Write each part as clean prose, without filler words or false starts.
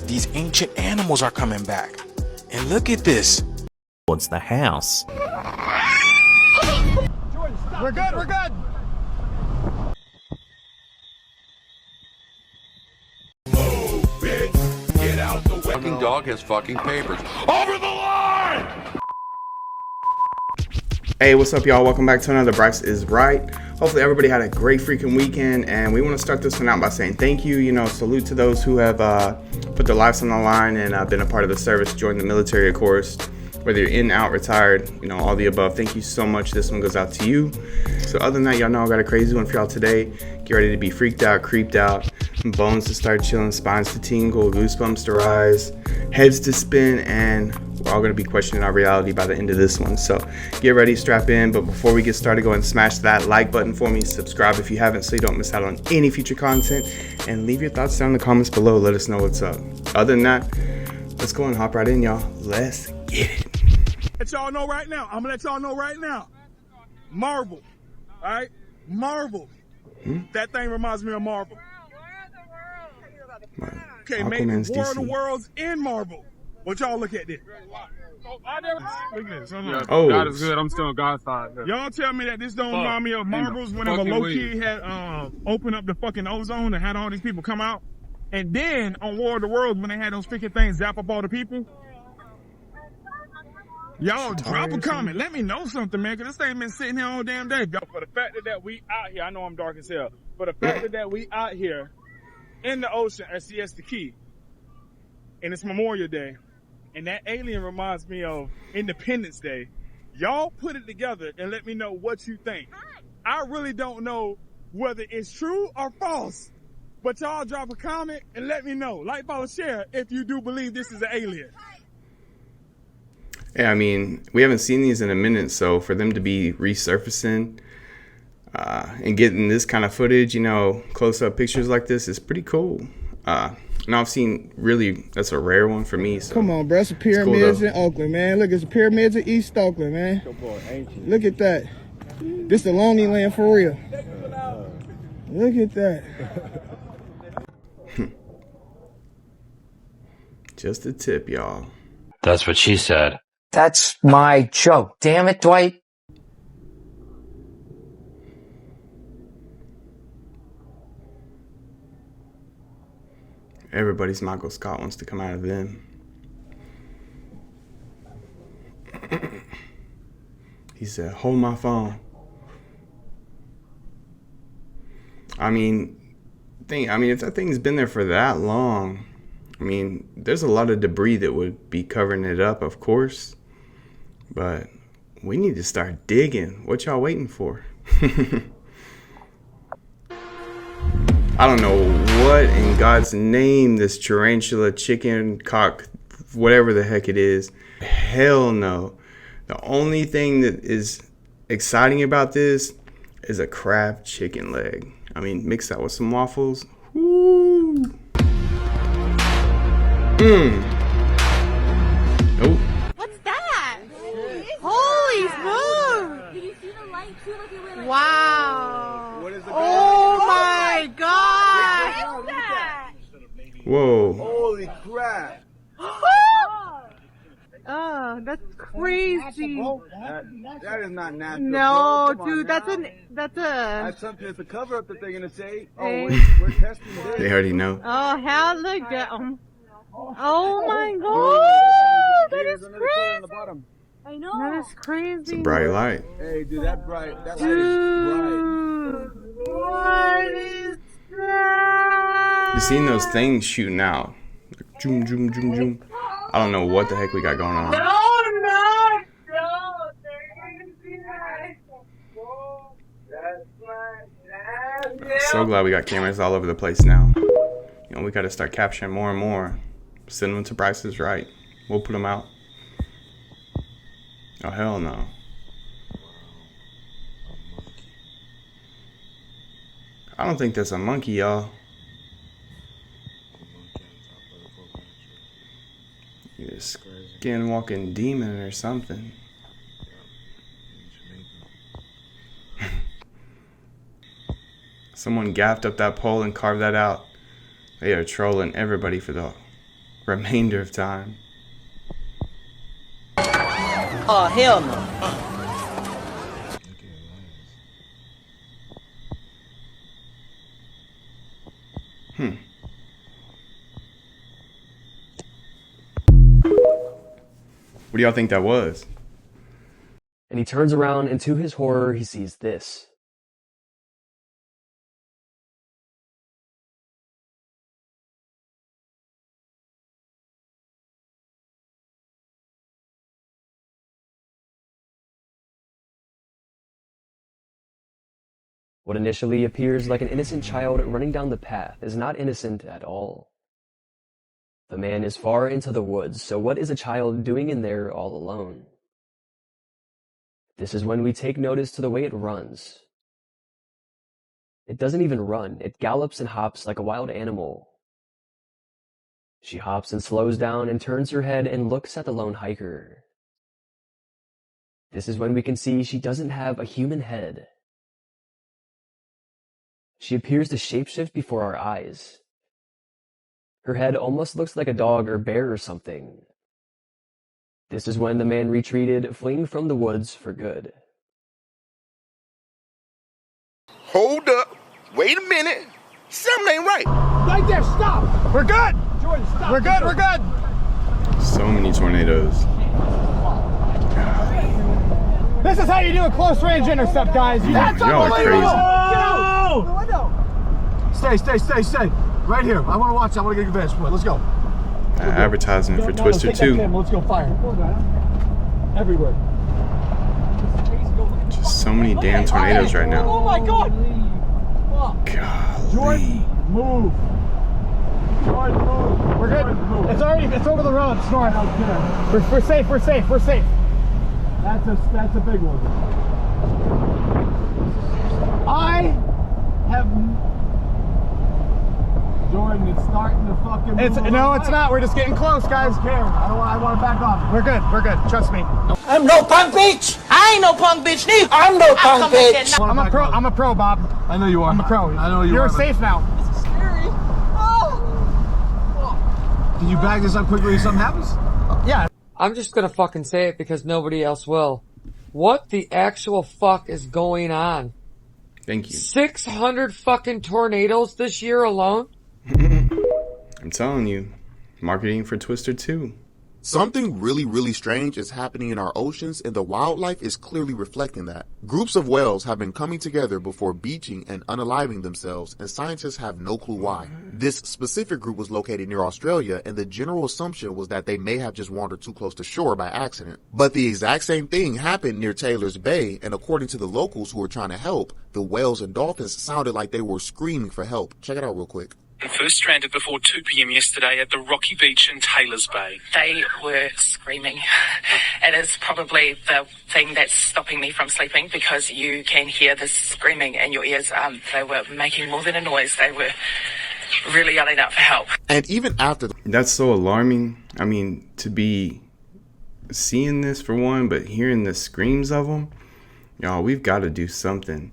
these ancient animals are coming back. And look at this. Towards the house. We're good, we're good. Get out the way. Fucking dog has fucking papers. Over the line! Hey, what's up, y'all? Welcome back to another Bryce is Right. Hopefully everybody had a great freaking weekend, and we want to start this one out by saying thank you. You know, salute to those who have put their lives on the line and been a part of the service, joined the military, of course. Whether you're in, out, retired, you know, all the above. Thank you so much. This one goes out to you. So other than that, y'all know I got a crazy one for y'all today. Get ready to be freaked out, creeped out, bones to start chilling, spines to tingle, goosebumps to rise, heads to spin, and we're all going to be questioning our reality by the end of this one. So get ready, strap in. But before we get started, go ahead and smash that like button for me. Subscribe if you haven't so you don't miss out on any future content. And leave your thoughts down in the comments below. Let us know what's up. Other than that, let's go and hop right in, y'all. Let's get it. Let y'all know right now. I'm gonna let y'all know right now. Marvel. Alright? Marvel. That thing reminds me of Marvel. Okay, make War of the Worlds in Marvel. What y'all look at this? Look at this. Oh, God is good. I'm still on God's side. Y'all tell me that this don't remind me of Marvels whenever Loki had opened up the fucking ozone and had all these people come out. And then on War of the Worlds when they had those freaking things zap up all the people. Y'all drop a comment. Let me know something, man, because this thing been sitting here all damn day. For the fact that we out here, I know I'm dark as hell, for the fact that we out here in the ocean at CS the Key, and it's Memorial Day, and that alien reminds me of Independence Day. Y'all put it together and let me know what you think. I really don't know whether it's true or false, but y'all drop a comment and let me know. Like, follow, share if you do believe this is an alien. Yeah, I mean, we haven't seen these in a minute, so for them to be resurfacing and getting this kind of footage, you know, close-up pictures like this is pretty cool. And I've seen really, that's a rare one for me. So come on, bro. It's the pyramids in Oakland, man. Look, it's the pyramids in East Oakland, man. Look at that. This the Lonely Land for real. Look at that. Just a tip, y'all. That's what she said. That's my joke. Damn it, Dwight. Everybody's Michael Scott wants to come out of them. He said, hold my phone. I mean, if that thing's been there for that long, I mean, there's a lot of debris that would be covering it up, of course. But we need to start digging. What y'all waiting for? I don't know what in God's name this tarantula, chicken, cock, whatever the heck it is. Hell no. The only thing that is exciting about this is a Kraft chicken leg. I mean, mix that with some waffles. Woo. Nope. What's that? Holy smokes! Did you see the light too? Like it went like, wow! What is the oh my god! What is that? Whoa. Holy crap! Oh, that's crazy. That is not natural. No, dude, that's a. That's something. It's a cover up that they're gonna say. Oh, Hey. we're testing this. They already know. Oh, hell, look at oh my god! That is crazy. I know. That is crazy. It's a bright light. Hey, dude, that light is bright. Dude, what is that? You seen those things shooting out? Like, zoom, zoom, zoom, zoom. I don't know what the heck we got going on. No. So glad we got cameras all over the place now. You know, we got to start capturing more and more. Send them to BryceIsRite. We'll put them out. Oh, hell no. I don't think that's a monkey, y'all. You're a skin-walking demon or something. Someone gaffed up that pole and carved that out. They are trolling everybody for the remainder of time. Oh, hell no. What do y'all think that was? And he turns around, and to his horror, he sees this. What initially appears like an innocent child running down the path is not innocent at all. The man is far into the woods, so what is a child doing in there all alone? This is when we take notice to the way it runs. It doesn't even run, it gallops and hops like a wild animal. She hops and slows down and turns her head and looks at the lone hiker. This is when we can see she doesn't have a human head. She appears to shapeshift before our eyes. Her head almost looks like a dog or bear or something. This is when the man retreated, fleeing from the woods for good. Hold up. Wait a minute. Something ain't right. Right there, stop. We're good. Jordan, stop. We're good, we're good. So many tornadoes. This is how you do a close range intercept, guys. That's y'all are crazy. Stay. Right here. I want to watch. I want to get a vantage point. Let's go. Advertisement for Twister 2. Let's go fire. Everywhere. Just so many damn tornadoes right now. Oh my God. Golly. Jordan, move. We're good. It's over the road. It's north. We're safe. That's a big one. I have. Jordan, it's starting to fucking move. No, it's not. We're just getting close, guys. I want to back off. We're good. Trust me. I'm no punk bitch. I ain't no punk bitch neither. I'm no punk bitch. I'm a pro, Bob. I know you are. I'm a pro. I know you are. You're safe now. This is scary. Can you back this up quickly if something happens? Yeah. I'm just gonna fucking say it because nobody else will. What the actual fuck is going on? Thank you. 600 fucking tornadoes this year alone? I'm telling you, marketing for Twister 2. Something really strange is happening in our oceans, and the wildlife is clearly reflecting that. Groups of whales have been coming together before beaching and unaliving themselves, and scientists have no clue why. This specific group was located near Australia, and the general assumption was that they may have just wandered too close to shore by accident. But the exact same thing happened near Taylor's Bay, and according to the locals who were trying to help, the whales and dolphins sounded like they were screaming for help. Check it out real quick. First stranded before 2 p.m. yesterday at the rocky beach in Taylor's Bay. They were screaming. It is probably the thing that's stopping me from sleeping because you can hear this screaming in your ears. They were making more than a noise. They were really yelling out for help. And even after... That's so alarming. I mean, to be seeing this for one, but hearing the screams of them, y'all, we've got to do something.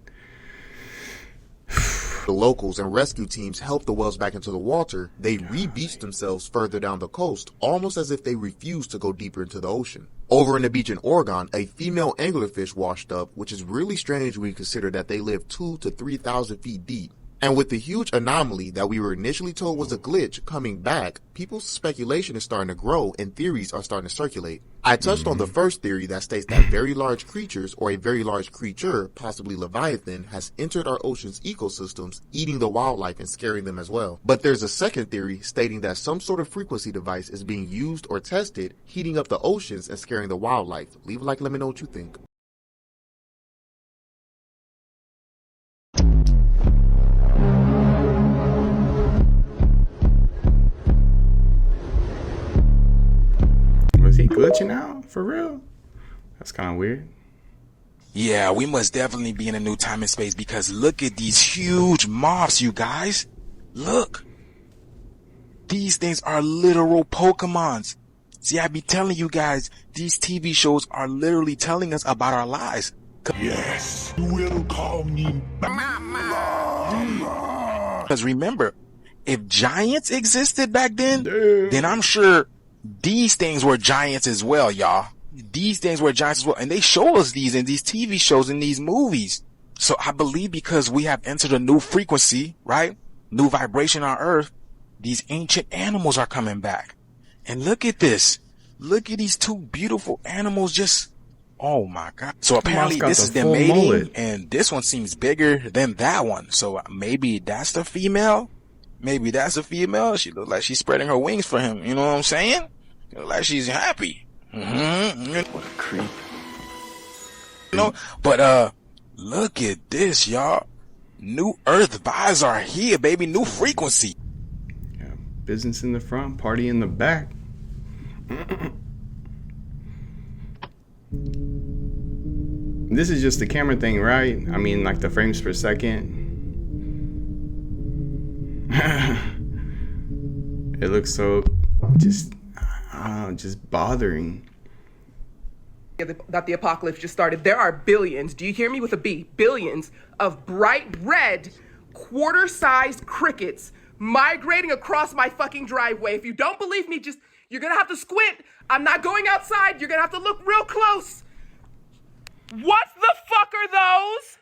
The locals and rescue teams helped the whales back into the water, they re-beached themselves further down the coast, almost as if they refused to go deeper into the ocean. Over in the beach in Oregon, a female anglerfish washed up, which is really strange when you consider that they live 2,000 to 3,000 feet deep. And with the huge anomaly that we were initially told was a glitch coming back, people's speculation is starting to grow and theories are starting to circulate. I touched on the first theory that states that very large creatures or a very large creature, possibly Leviathan, has entered our ocean's ecosystems, eating the wildlife and scaring them as well. But there's a second theory stating that some sort of frequency device is being used or tested, heating up the oceans and scaring the wildlife. Leave a like, let me know what you think. Was he glitching out? For real? That's kind of weird. Yeah, we must definitely be in a new time and space because look at these huge moths, you guys. Look. These things are literal Pokemons. See, I be telling you guys, these TV shows are literally telling us about our lives. Yes, you will call me Mama. Because remember, if giants existed back then, then I'm sure these things were giants as well, y'all. These things were giants as well. And they show us these in these TV shows, in these movies. So I believe because we have entered a new frequency, right? New vibration on Earth, these ancient animals are coming back. And look at this. Look at these two beautiful animals just, oh my God. So apparently this is them mating, and this one seems bigger than that one. So maybe that's the female. Maybe that's a female. She looks like she's spreading her wings for him. You know what I'm saying? Looks like she's happy. What a creep. You know, but look at this, y'all. New Earth vibes are here, baby. New frequency. Yeah, business in the front, party in the back. This is just the camera thing, right? I mean, like the frames per second. It looks so just bothering. That the apocalypse just started. There are billions, do you hear me, with a B, billions of bright red quarter-sized crickets migrating across my fucking driveway. If you don't believe me, just, you're gonna have to squint. I'm not going outside. You're gonna have to look real close. What the fuck are those?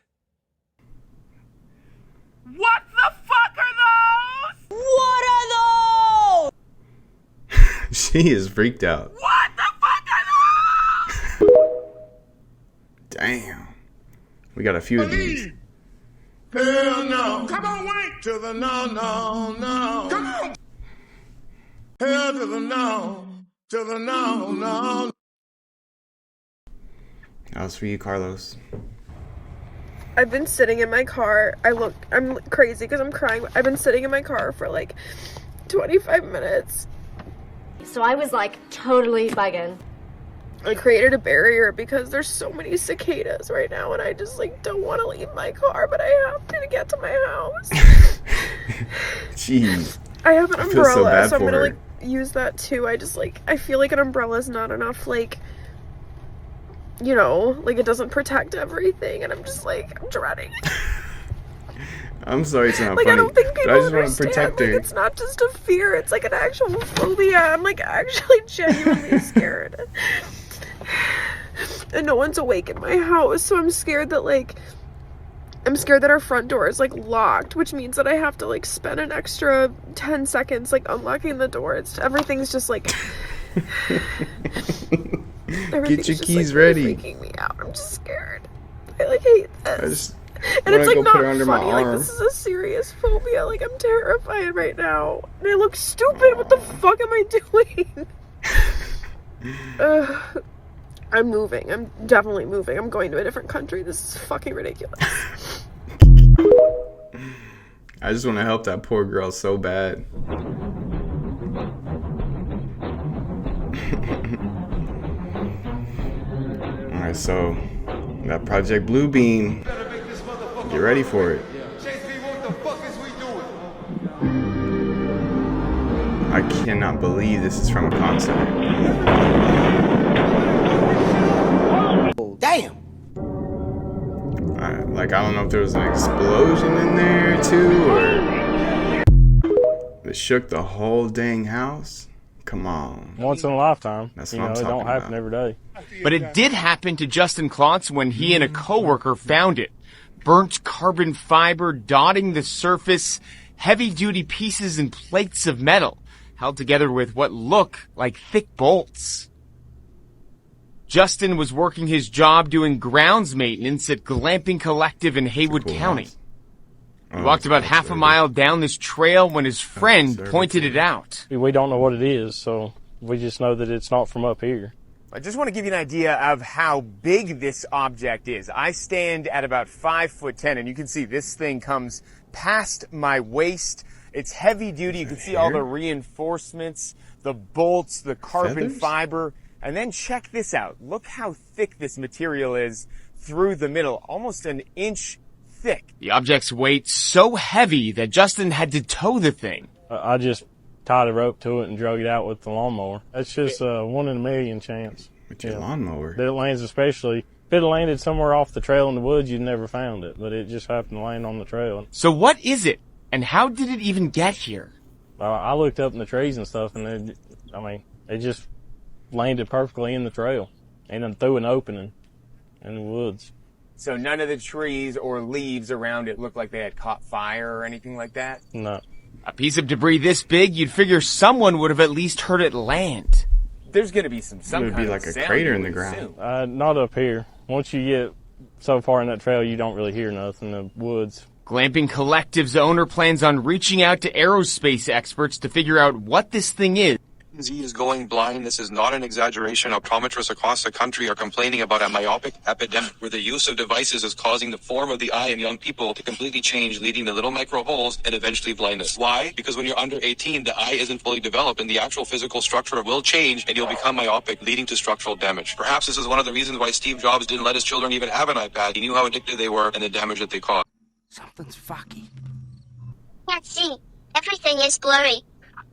What the fuck are those? What are those? She is freaked out. What the fuck are those? Damn. We got a few of these. Hell no. Come on, wait to the no, no, no. Come on. Hell to the no, to the no, no. That was for you, Carlos. I've been sitting in my car. I'm crazy because I'm crying. I've been sitting in my car for like 25 minutes. So I was like totally bugging. I created a barrier because there's so many cicadas right now and I just like don't want to leave my car, but I have to get to my house. Jeez. I have an umbrella, so I'm gonna her. like use that too. I feel like an umbrella is not enough, like, you know, like it doesn't protect everything, and I'm just like, I'm dreading it. I'm sorry it's not like, funny, I don't think people I just want to understand. protect Like, her. it's not just a fear, it's like an actual phobia. I'm like actually genuinely scared. And no one's awake in my house, so I'm scared that our front door is like locked, which means that I have to like spend an extra 10 seconds like unlocking the door. Everything's just like Get your keys ready. Freaking me out. I'm just scared. I like hate this. And wanna it's like go not put her under my funny. Like arm. this is a serious phobia. Like I'm terrified right now. And I look stupid. What the fuck am I doing? I'm moving. I'm definitely moving. I'm going to a different country. This is fucking ridiculous. I just want to help that poor girl so bad. Alright, so that Project Bluebeam. Get ready for it. I cannot believe this is from a concert. Damn. Like, I don't know if there was an explosion in there too, or it shook the whole dang house. Come on. Once in a lifetime. That's you what know, I'm it talking don't happen about. every day. But it did happen to Justin Klontz when he and a coworker found it. Burnt carbon fiber dotting the surface, heavy-duty pieces and plates of metal, held together with what look like thick bolts. Justin was working his job doing grounds maintenance at Glamping Collective in Haywood County. He walked about half a mile down this trail when his friend pointed it out. We don't know what it is, so we just know that it's not from up here. I just want to give you an idea of how big this object is. I stand at about 5'10", and you can see this thing comes past my waist. It's heavy duty. You can see all the reinforcements, the bolts, the carbon fiber. And then check this out. Look how thick this material is through the middle, almost an inch thick. The object's weight so heavy that Justin had to tow the thing. I just tied a rope to it and drug it out with the lawnmower. That's just a 1 in a million chance. With your lawnmower? That it lands, especially. If it landed somewhere off the trail in the woods, you'd never found it. But it just happened to land on the trail. So what is it? And how did it even get here? I looked up in the trees and stuff, and it just landed perfectly in the trail and then through an opening in the woods. So none of the trees or leaves around it looked like they had caught fire or anything like that? No. A piece of debris this big, you'd figure someone would have at least heard it land. There's going to be some kind of sound. It would be like a crater in the ground. Not up here. Once you get so far in that trail, you don't really hear nothing in the woods. Glamping Collective's owner plans on reaching out to aerospace experts to figure out what this thing is. He is going blind. This is not an exaggeration. Optometrists across the country are complaining about a myopic epidemic where the use of devices is causing the form of the eye in young people to completely change, leading to little micro holes and eventually blindness. Why? Because when you're under 18, the eye isn't fully developed and the actual physical structure will change and you'll become myopic, leading to structural damage. Perhaps this is one of the reasons why Steve Jobs didn't let his children even have an iPad. He knew how addicted they were and the damage that they caused. Something's fucky. Can't see. Everything is blurry.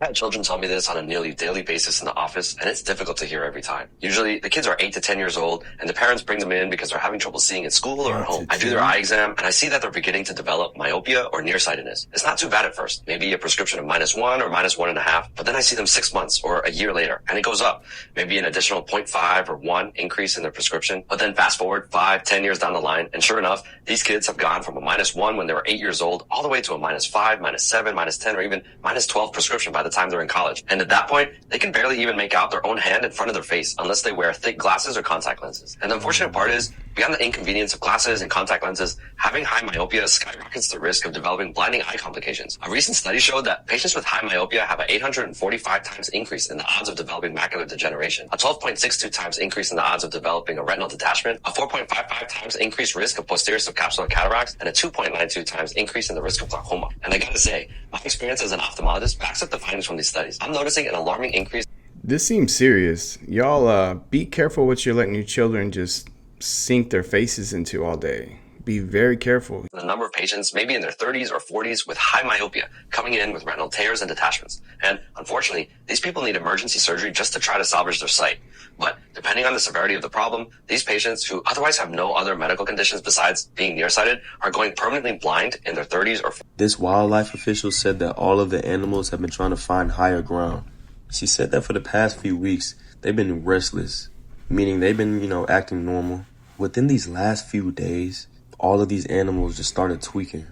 I had children tell me this on a nearly daily basis in the office, and it's difficult to hear every time. Usually, the kids are 8 to 10 years old, and the parents bring them in because they're having trouble seeing at school or at home. I do their eye exam, and I see that they're beginning to develop myopia or nearsightedness. It's not too bad at first, maybe a prescription of -1 or -1.5, but then I see them 6 months or a year later, and it goes up. Maybe an additional 0.5 or 1 increase in their prescription, but then fast forward 5, 10 years down the line, and sure enough, these kids have gone from a -1 when they were 8 years old, all the way to a -5, -7, -10, or even -12 prescription by the time they're in college. And at that point, they can barely even make out their own hand in front of their face unless they wear thick glasses or contact lenses. And the unfortunate part is, beyond the inconvenience of glasses and contact lenses, having high myopia skyrockets the risk of developing blinding eye complications. A recent study showed that patients with high myopia have an 845 times increase in the odds of developing macular degeneration, a 12.62 times increase in the odds of developing a retinal detachment, a 4.55 times increased risk of posterior subcapsular cataracts, and a 2.92 times increase in the risk of glaucoma. And I gotta say, my experience as an ophthalmologist backs up the findings from these studies. I'm noticing an alarming increase. This seems serious. Y'all, be careful what you're letting your children just sink their faces into all day. Be very careful. The number of patients, maybe in their 30s or 40s, with high myopia coming in with retinal tears and detachments. And unfortunately, these people need emergency surgery just to try to salvage their sight. But depending on the severity of the problem, these patients who otherwise have no other medical conditions besides being nearsighted are going permanently blind in their 30s or 40s. This wildlife official said that all of the animals have been trying to find higher ground. She said that for the past few weeks, they've been restless, meaning they've been, acting normal. Within these last few days, all of these animals just started tweaking,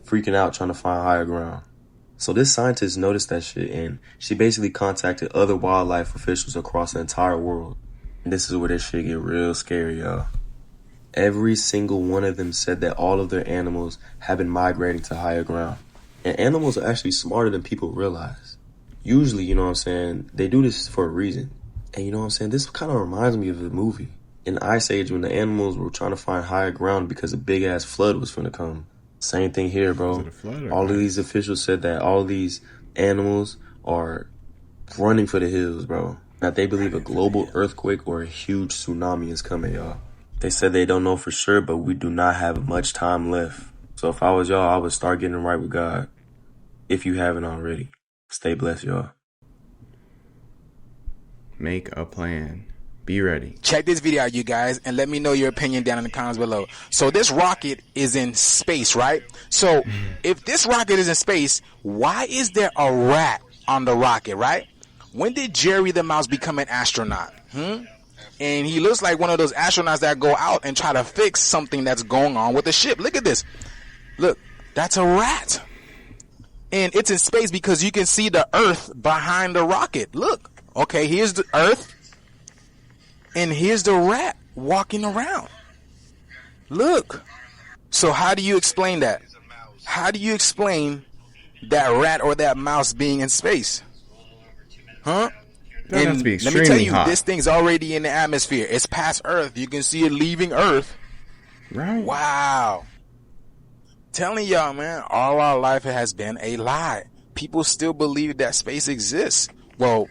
freaking out, trying to find higher ground. So this scientist noticed that shit, and she basically contacted other wildlife officials across the entire world. And this is where this shit get real scary, y'all. Every single one of them said that all of their animals have been migrating to higher ground. And animals are actually smarter than people realize. Usually, they do this for a reason. And this kind of reminds me of a movie. In Ice Age, when the animals were trying to find higher ground because a big-ass flood was finna come. Same thing here, bro. All of these officials said that all of these animals are running for the hills, bro. That they believe a global earthquake or a huge tsunami is coming, y'all. They said they don't know for sure, but we do not have much time left. So if I was y'all, I would start getting right with God. If you haven't already. Stay blessed, y'all. Make a plan. Be ready. Check this video out, you guys, and let me know your opinion down in the comments below. So this rocket is in space, right? So if this rocket is in space, why is there a rat on the rocket, right? When did Jerry the Mouse become an astronaut? And he looks like one of those astronauts that go out and try to fix something that's going on with the ship. Look at this. Look, that's a rat. And it's in space because you can see the Earth behind the rocket. Look. Okay, here's the Earth. And here's the rat walking around. Look. So how do you explain that? How do you explain that rat or that mouse being in space? Huh? That has to be extremely let me tell you, hot. this thing's already in the atmosphere. It's past Earth. You can see it leaving Earth. Right. Wow. Telling y'all, man, all our life has been a lie. People still believe that space exists. Well,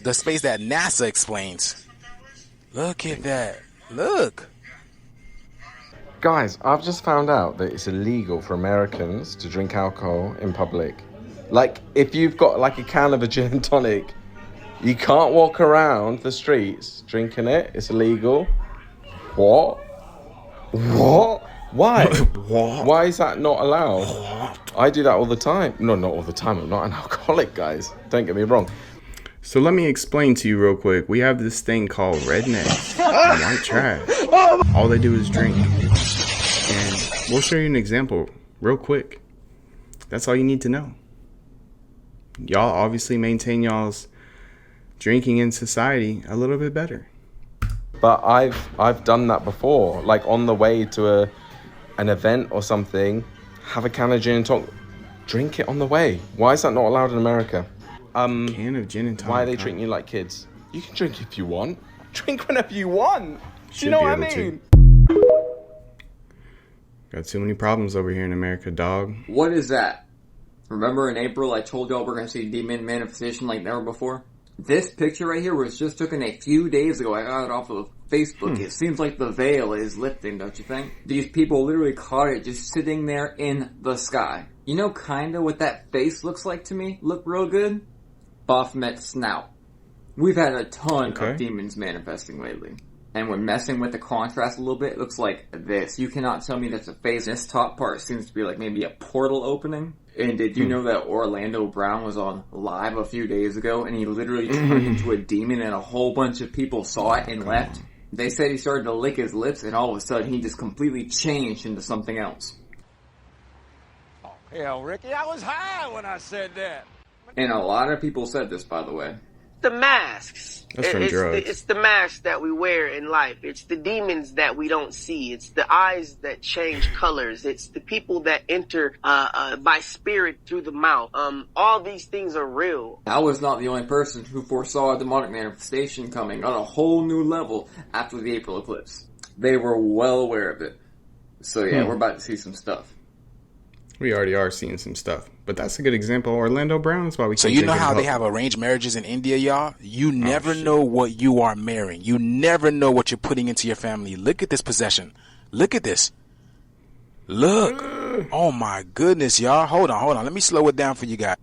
the space that NASA explains. Look at that. Look. Guys, I've just found out that it's illegal for Americans to drink alcohol in public. Like, if you've got like a can of a gin and tonic, you can't walk around the streets drinking it. It's illegal. What? What? Why? What? Why is that not allowed? I do that all the time. No, not all the time. I'm not an alcoholic, guys. Don't get me wrong. So let me explain to you real quick. We have this thing called rednecks and white trash. All they do is drink. And we'll show you an example real quick. That's all you need to know. Y'all obviously maintain y'all's drinking in society a little bit better. But I've done that before. Like on the way to an event or something, have a can of gin and tonic. Drink it on the way. Why is that not allowed in America? Can of gin and tonic. Why are they treating you like kids? You can drink if you want. Drink whenever you want. Do you know what I mean? Got too many problems over here in America, dog. What is that? Remember in April I told y'all we're going to see demon manifestation like never before? This picture right here was just taken a few days ago. I got it off of Facebook. It seems like the veil is lifting, don't you think? These people literally caught it just sitting there in the sky. You know kinda what that face looks like to me? Look real good? Baphomet snout. We've had a ton of demons manifesting lately. And when messing with the contrast a little bit, it looks like this. You cannot tell me that's a face. This top part seems to be like maybe a portal opening. And did you know that Orlando Brown was on live a few days ago and he literally turned into a demon and a whole bunch of people saw it and left? They said he started to lick his lips and all of a sudden he just completely changed into something else. Oh, hell, Ricky, I was high when I said that. And a lot of people said this, by the way. The masks. That's from drugs. It's the masks that we wear in life. It's the demons that we don't see. It's the eyes that change colors. It's the people that enter by spirit through the mouth. All these things are real. I was not the only person who foresaw a demonic manifestation coming on a whole new level after the April eclipse. They were well aware of it. So yeah, we're about to see some stuff. We already are seeing some stuff. But that's a good example. Orlando Brown is why we can't. So you know how they have arranged marriages in India, y'all? You never know what you are marrying. You never know what you're putting into your family. Look at this possession. Look at this. Look. Oh my goodness, y'all. Hold on. Let me slow it down for you guys.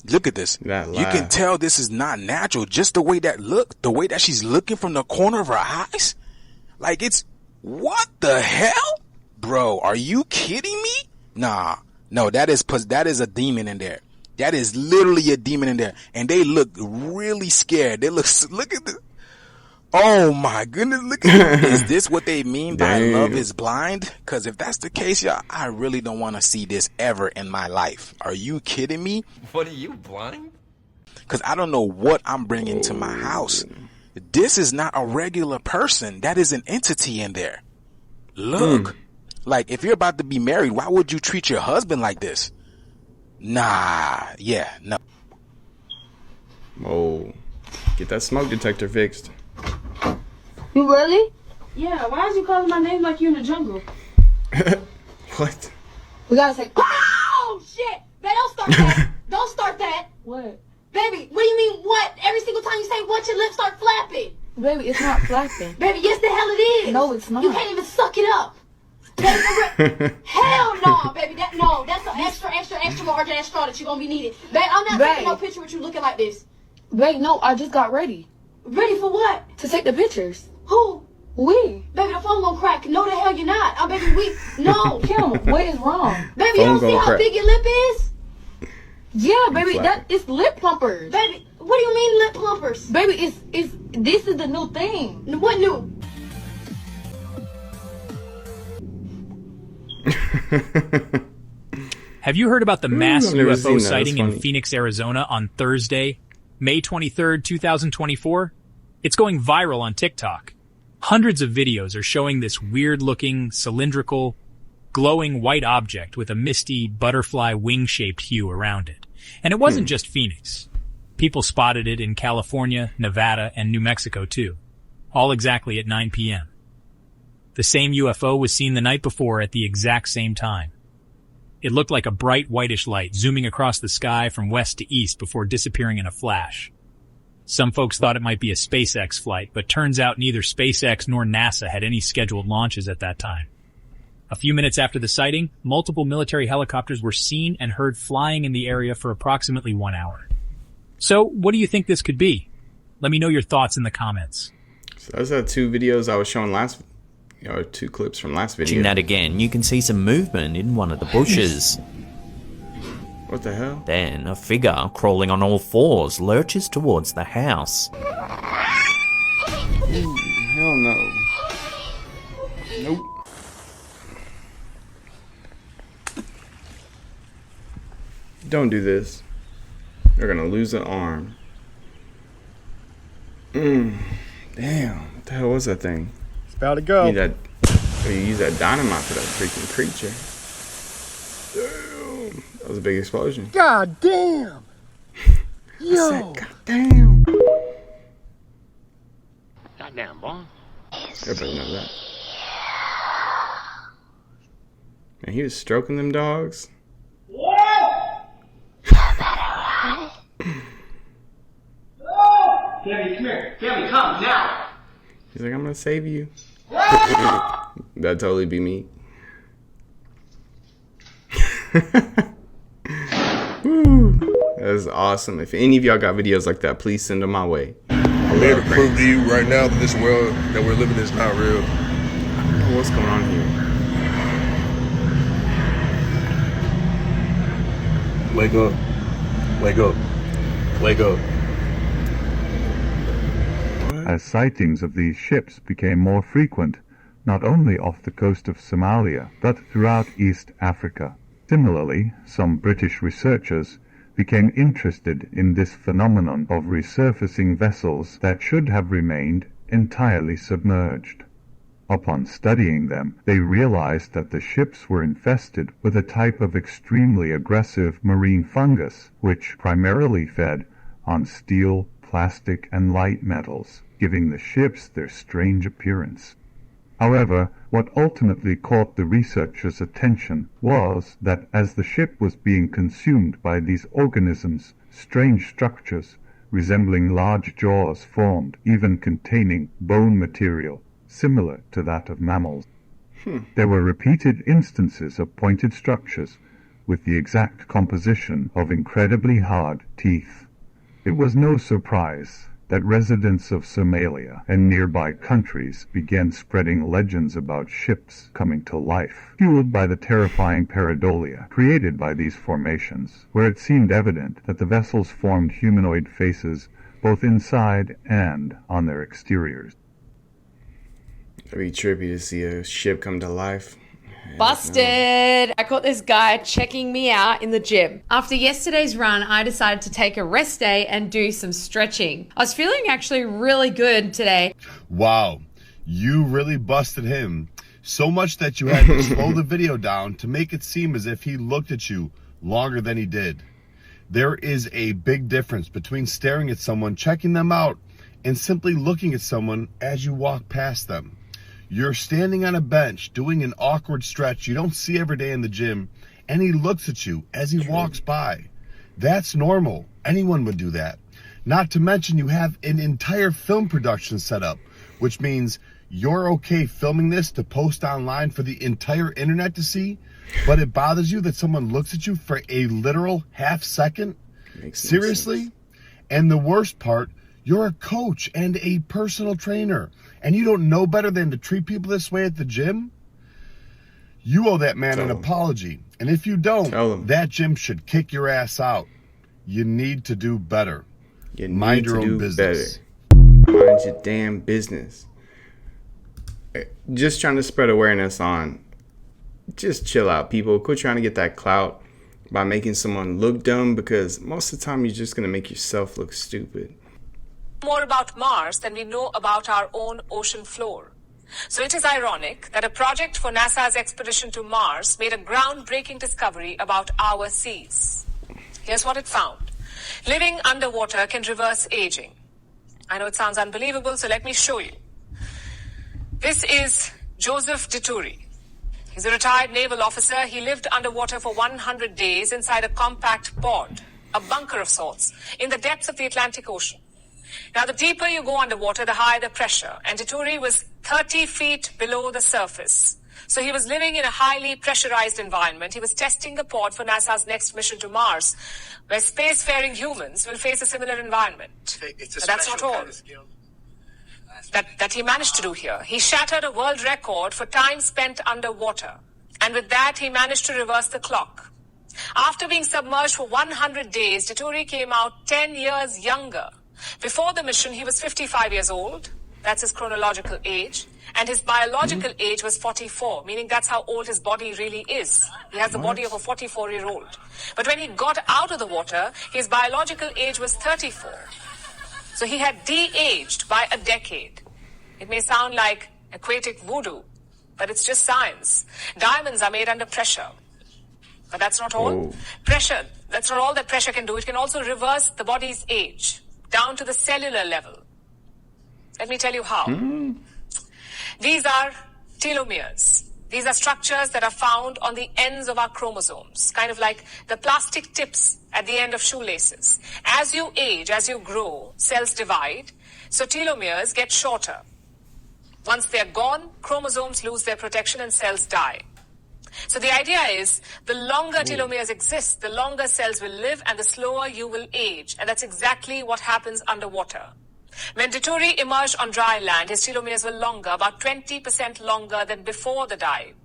Look at this. You can tell this is not natural. Just the way that she's looking from the corner of her eyes. Like it's, what the hell? Bro, are you kidding me? Nah. No, that is a demon in there. That is literally a demon in there. And they look really scared. Look at this. Oh my goodness, look at this. Is this what they mean by love is blind? Because if that's the case, y'all, I really don't want to see this ever in my life. Are you kidding me? What are you, blind? Because I don't know what I'm bringing to my house. This is not a regular person. That is an entity in there. Look. Like, if you're about to be married, why would you treat your husband like this? Nah, yeah, no. Whoa. Get that smoke detector fixed. You really? Yeah, why is you calling my name like you in the jungle? What? We gotta say, oh, shit! Babe, don't start that. Don't start that. What? Baby, what do you mean, what? Every single time you say what, your lips start flapping. Baby, it's not flapping. Baby, yes, the hell it is. No, it's not. You can't even suck it up. Hell no, baby. That's an extra large ass straw that you're gonna be needing. Babe, I'm not taking no picture with you looking like this. Babe, no, I just got ready. Ready for what? To take the pictures. Who? We. Baby, the phone gonna crack. No, the hell you're not. Baby, we. No. Kim, what is wrong? Baby, you don't see how big your lip is? Yeah, baby, it's lip plumpers. Baby, what do you mean lip plumpers? Baby, this is the new thing. What new? Have you heard about the mass UFO sighting in Phoenix, Arizona on Thursday, May 23rd, 2024? It's going viral on TikTok. Hundreds of videos are showing this weird-looking, cylindrical, glowing white object with a misty, butterfly wing-shaped hue around it. And it wasn't just Phoenix. People spotted it in California, Nevada, and New Mexico, too. All exactly at 9 p.m. The same UFO was seen the night before at the exact same time. It looked like a bright whitish light zooming across the sky from west to east before disappearing in a flash. Some folks thought it might be a SpaceX flight, but turns out neither SpaceX nor NASA had any scheduled launches at that time. A few minutes after the sighting, multiple military helicopters were seen and heard flying in the area for approximately 1 hour. So, what do you think this could be? Let me know your thoughts in the comments. So those are 2 videos I was showing two clips from last video. Watching that again, you can see some movement in one of the bushes. What the hell? Then a figure crawling on all fours lurches towards the house. Ooh, hell no. Nope. Don't do this. They're gonna lose an arm. Damn. What the hell was that thing? It's about to go. You use that dynamite for that freaking creature. Damn. That was a big explosion. God damn. Yo. God damn. Goddamn, boy. Everybody knows that. Man, he was stroking them dogs. Kevin, come here. Kevin, come now. He's like, I'm gonna save you. That'd totally be me. Woo. That's awesome. If any of y'all got videos like that, please send them my way. I'm here to prove to you right now that this world that we're living in is not real. I don't know what's going on here. Wake up. Wake up. Wake up. As sightings of these ships became more frequent, not only off the coast of Somalia, but throughout East Africa. Similarly, some British researchers became interested in this phenomenon of resurfacing vessels that should have remained entirely submerged. Upon studying them, they realized that the ships were infested with a type of extremely aggressive marine fungus, which primarily fed on steel, plastic, and light metals, giving the ships their strange appearance. However, what ultimately caught the researchers' attention was that as the ship was being consumed by these organisms, strange structures resembling large jaws formed, even containing bone material similar to that of mammals. There were repeated instances of pointed structures with the exact composition of incredibly hard teeth. It was no surprise that residents of Somalia and nearby countries began spreading legends about ships coming to life, fueled by the terrifying pareidolia created by these formations, where it seemed evident that the vessels formed humanoid faces both inside and on their exteriors. It'd be trippy to see a ship come to life. Busted! I caught this guy checking me out in the gym. After yesterday's run, I decided to take a rest day and do some stretching. I was feeling actually really good today. Wow, you really busted him. So much that you had to slow the video down to make it seem as if he looked at you longer than he did. There is a big difference between staring at someone, checking them out, and simply looking at someone as you walk past them. You're standing on a bench doing an awkward stretch you don't see every day in the gym, and he looks at you as he walks by. That's normal. Anyone would do that. Not to mention you have an entire film production set up, which means you're okay filming this to post online for the entire internet to see, but it bothers you that someone looks at you for a literal half second? Seriously? And the worst part, you're a coach and a personal trainer, and you don't know better than to treat people this way at the gym? You owe that man an apology. And if you don't, that gym should kick your ass out. You need to do better. Mind your own business. Mind your damn business. Just trying to spread awareness on. Just chill out, people. Quit trying to get that clout by making someone look dumb, because most of the time you're just going to make yourself look stupid. More about Mars than we know about our own ocean floor. So it is ironic that a project for NASA's expedition to Mars made a groundbreaking discovery about our seas. Here's what it found. Living underwater can reverse aging. I know it sounds unbelievable, so let me show you. This is Joseph Dituri. He's a retired naval officer. He lived underwater for 100 days inside a compact pod, a bunker of sorts, in the depths of the Atlantic Ocean. Now, the deeper you go underwater, the higher the pressure, and Dituri was 30 feet below the surface. So he was living in a highly pressurized environment. He was testing the pod for NASA's next mission to Mars, where spacefaring humans will face a similar environment. But that's not all. That he managed to do here. He shattered a world record for time spent underwater. And with that, he managed to reverse the clock. After being submerged for 100 days, Dettori came out 10 years younger. Before the mission, he was 55 years old. That's his chronological age. And his biological age was 44, meaning that's how old his body really is. He has the body of a 44-year-old. But when he got out of the water, his biological age was 34. So he had de-aged by a decade. It may sound like aquatic voodoo, but it's just science. Diamonds are made under pressure. But that's not all. Pressure, that's not all that pressure can do. It can also reverse the body's age, down to the cellular level. Let me tell you how. These are telomeres. These are structures that are found on the ends of our chromosomes, kind of like the plastic tips at the end of shoelaces. As you age, as you grow, cells divide, so telomeres get shorter. Once they're gone, chromosomes lose their protection and cells die. So the idea is, the longer telomeres exist, the longer cells will live and the slower you will age. And that's exactly what happens underwater. When Dettori emerged on dry land, his telomeres were longer, about 20% longer than before the dive.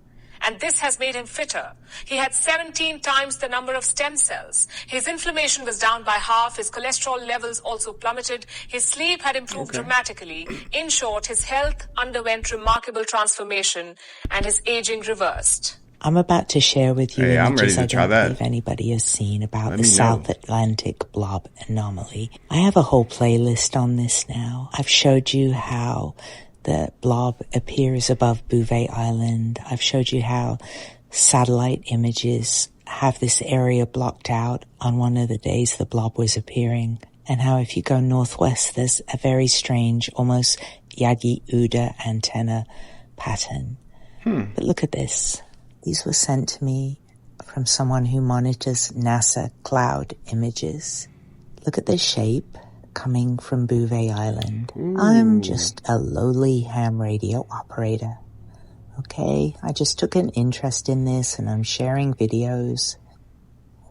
And this has made him fitter. He had 17 times the number of stem cells. His inflammation was down by half. His cholesterol levels also plummeted. His sleep had improved dramatically. In short, his health underwent remarkable transformation and his aging reversed. I'm about to share with you images I don't believe anybody has seen about the South Atlantic blob anomaly. I have a whole playlist on this now. I've showed you how the blob appears above Bouvet Island. I've showed you how satellite images have this area blocked out on one of the days the blob was appearing, and how if you go northwest, there's a very strange, almost Yagi-Uda antenna pattern. But look at this. These were sent to me from someone who monitors NASA cloud images. Look at this shape coming from Bouvet Island. I'm just a lowly ham radio operator. Okay, I just took an interest in this and I'm sharing videos.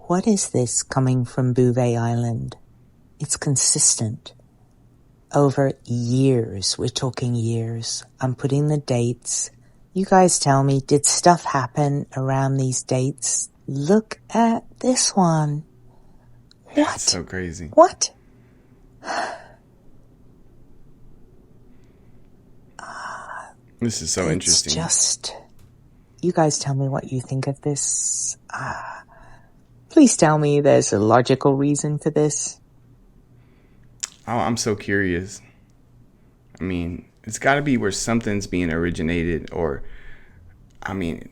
What is this coming from Bouvet Island? It's consistent. Over years, we're talking years. I'm putting the dates. You guys tell me, did stuff happen around these dates? Look at this one. What? That's so crazy. What? This is so interesting. It's just, you guys tell me what you think of this. Please tell me there's a logical reason for this. Oh, I'm so curious. I mean, it's got to be where something's being originated, or, I mean,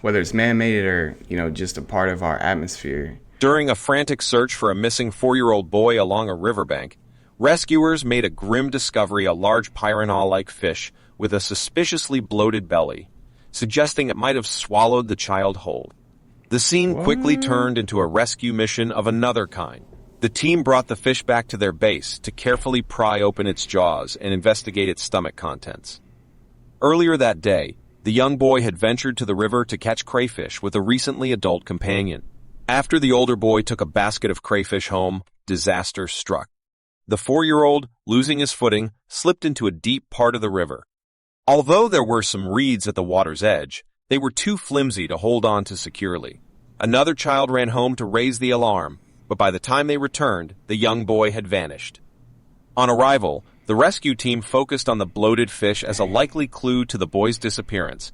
whether it's man-made or, just a part of our atmosphere. During a frantic search for a missing 4-year-old boy along a riverbank, rescuers made a grim discovery: a large piranha-like fish with a suspiciously bloated belly, suggesting it might have swallowed the child whole. The scene quickly turned into a rescue mission of another kind. The team brought the fish back to their base to carefully pry open its jaws and investigate its stomach contents. Earlier that day, the young boy had ventured to the river to catch crayfish with a recently adult companion. After the older boy took a basket of crayfish home, disaster struck. The 4-year-old, losing his footing, slipped into a deep part of the river. Although there were some reeds at the water's edge, they were too flimsy to hold on to securely. Another child ran home to raise the alarm, but by the time they returned, the young boy had vanished. On arrival, the rescue team focused on the bloated fish as a likely clue to the boy's disappearance.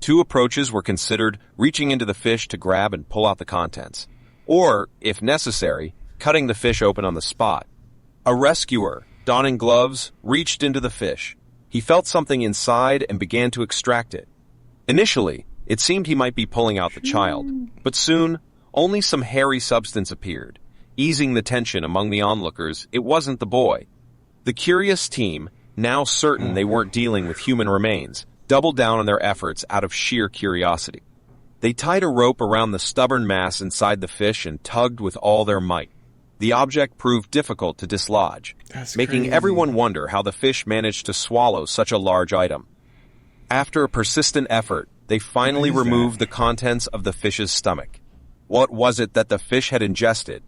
2 approaches were considered: reaching into the fish to grab and pull out the contents, or, if necessary, cutting the fish open on the spot. A rescuer, donning gloves, reached into the fish. He felt something inside and began to extract it. Initially, it seemed he might be pulling out the child, but soon, only some hairy substance appeared. Easing the tension among the onlookers, it wasn't the boy. The curious team, now certain they weren't dealing with human remains, doubled down on their efforts out of sheer curiosity. They tied a rope around the stubborn mass inside the fish and tugged with all their might. The object proved difficult to dislodge, making everyone wonder how the fish managed to swallow such a large item. After a persistent effort, they finally removed the contents of the fish's stomach. What was it that the fish had ingested?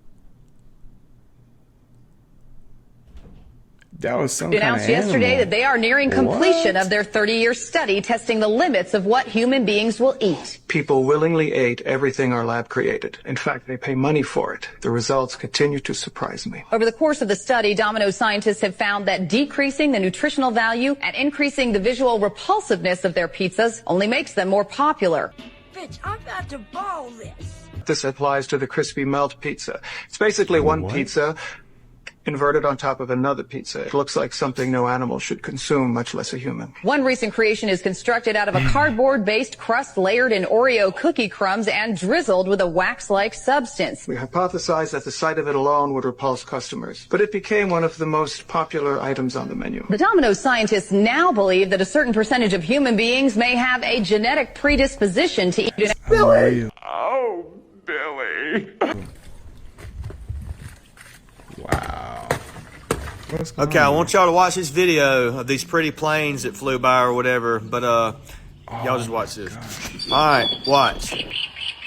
That was some kind of announced yesterday that they are nearing completion of their 30-year study testing the limits of what human beings will eat. People willingly ate everything our lab created. In fact, they pay money for it. The results continue to surprise me. Over the course of the study, Domino's scientists have found that decreasing the nutritional value and increasing the visual repulsiveness of their pizzas only makes them more popular. Bitch, I'm about to ball this. This applies to the crispy melt pizza. It's basically one pizza inverted on top of another pizza. It looks like something no animal should consume, much less a human. One recent creation is constructed out of a cardboard-based crust layered in Oreo cookie crumbs and drizzled with a wax-like substance. We hypothesized that the sight of it alone would repulse customers, but it became one of the most popular items on the menu. The Domino's scientists now believe that a certain percentage of human beings may have a genetic predisposition to eat an... Billy! Oh, Billy! Wow. Okay, I want y'all to watch this video of these pretty planes that flew by or whatever, but y'all just watch this. Alright, watch.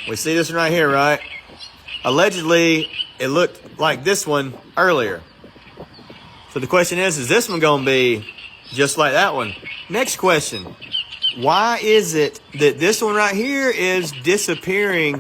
We see this one right here, right? Allegedly, it looked like this one earlier. So the question is this one gonna be just like that one? Next question. Why is it that this one right here is disappearing?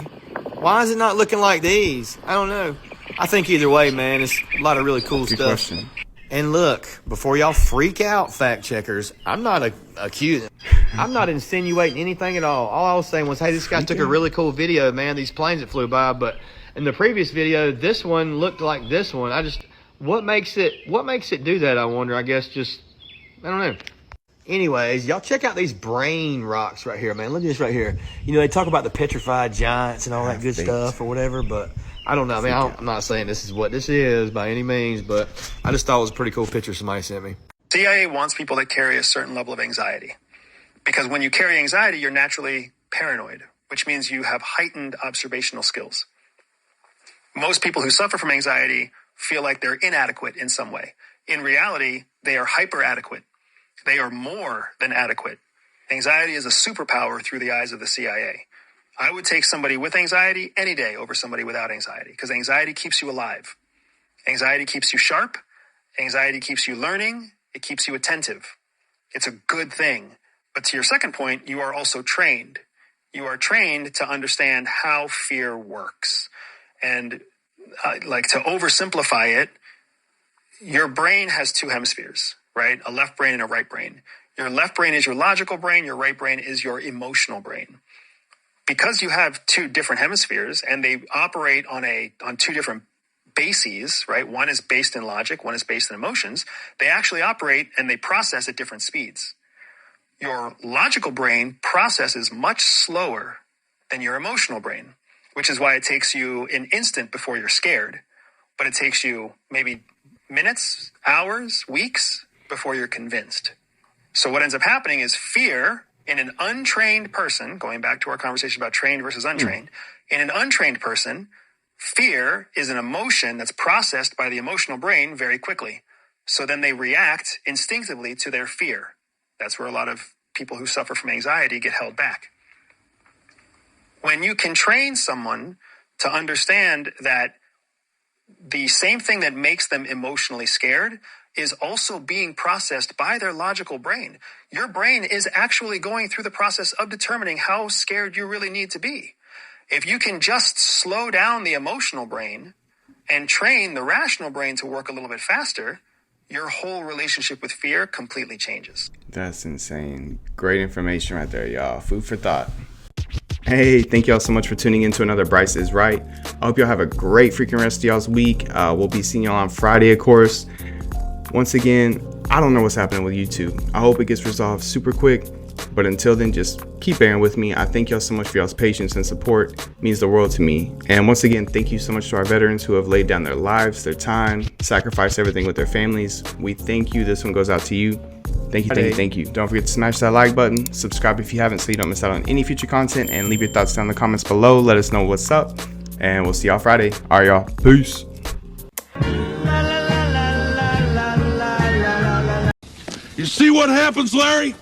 Why is it not looking like these? I don't know. I think either way, man, it's a lot of really cool stuff. Question. And look, before y'all freak out, fact checkers, I'm not accusing. I'm not insinuating anything at all. All I was saying was, hey, this guy took a really cool video, man, these planes that flew by. But in the previous video, this one looked like this one. What makes it do that, I wonder? I guess just, I don't know. Anyways, y'all check out these brain rocks right here, man. Look at this right here. You know, they talk about the petrified giants and all that good stuff or whatever, but I don't know, man. I'm not saying this is what this is by any means, but I just thought it was a pretty cool picture somebody sent me. CIA wants people that carry a certain level of anxiety. Because when you carry anxiety, you're naturally paranoid, which means you have heightened observational skills. Most people who suffer from anxiety feel like they're inadequate in some way. In reality, they are hyper-adequate. They are more than adequate. Anxiety is a superpower through the eyes of the CIA. I would take somebody with anxiety any day over somebody without anxiety, because anxiety keeps you alive. Anxiety keeps you sharp. Anxiety keeps you learning. It keeps you attentive. It's a good thing. But to your second point, you are also trained. You are trained to understand how fear works. And to oversimplify it, your brain has two hemispheres, right? A left brain and a right brain. Your left brain is your logical brain. Your right brain is your emotional brain. Because you have two different hemispheres and they operate on two different bases, right? One is based in logic, one is based in emotions. They actually operate and they process at different speeds. Your logical brain processes much slower than your emotional brain, which is why it takes you an instant before you're scared, but it takes you maybe minutes, hours, weeks before you're convinced. So what ends up happening is fear in an untrained person, going back to our conversation about trained versus untrained, in an untrained person, fear is an emotion that's processed by the emotional brain very quickly. So then they react instinctively to their fear. That's where a lot of people who suffer from anxiety get held back. When you can train someone to understand that the same thing that makes them emotionally scared is also being processed by their logical brain. Your brain is actually going through the process of determining how scared you really need to be. If you can just slow down the emotional brain and train the rational brain to work a little bit faster, your whole relationship with fear completely changes. That's insane. Great information right there, y'all. Food for thought. Hey, thank y'all so much for tuning in to another Bryce is Right. I hope y'all have a great freaking rest of y'all's week. We'll be seeing y'all on Friday, of course. Once again, I don't know what's happening with YouTube. I hope it gets resolved super quick. But until then, just keep bearing with me. I thank y'all so much for y'all's patience and support. It means the world to me. And once again, thank you so much to our veterans who have laid down their lives, their time, sacrificed everything with their families. We thank you. This one goes out to you. Thank you, thank you, thank you. Don't forget to smash that like button. Subscribe if you haven't so you don't miss out on any future content. And leave your thoughts down in the comments below. Let us know what's up. And we'll see y'all Friday. All right, y'all. Peace. You see what happens, Larry?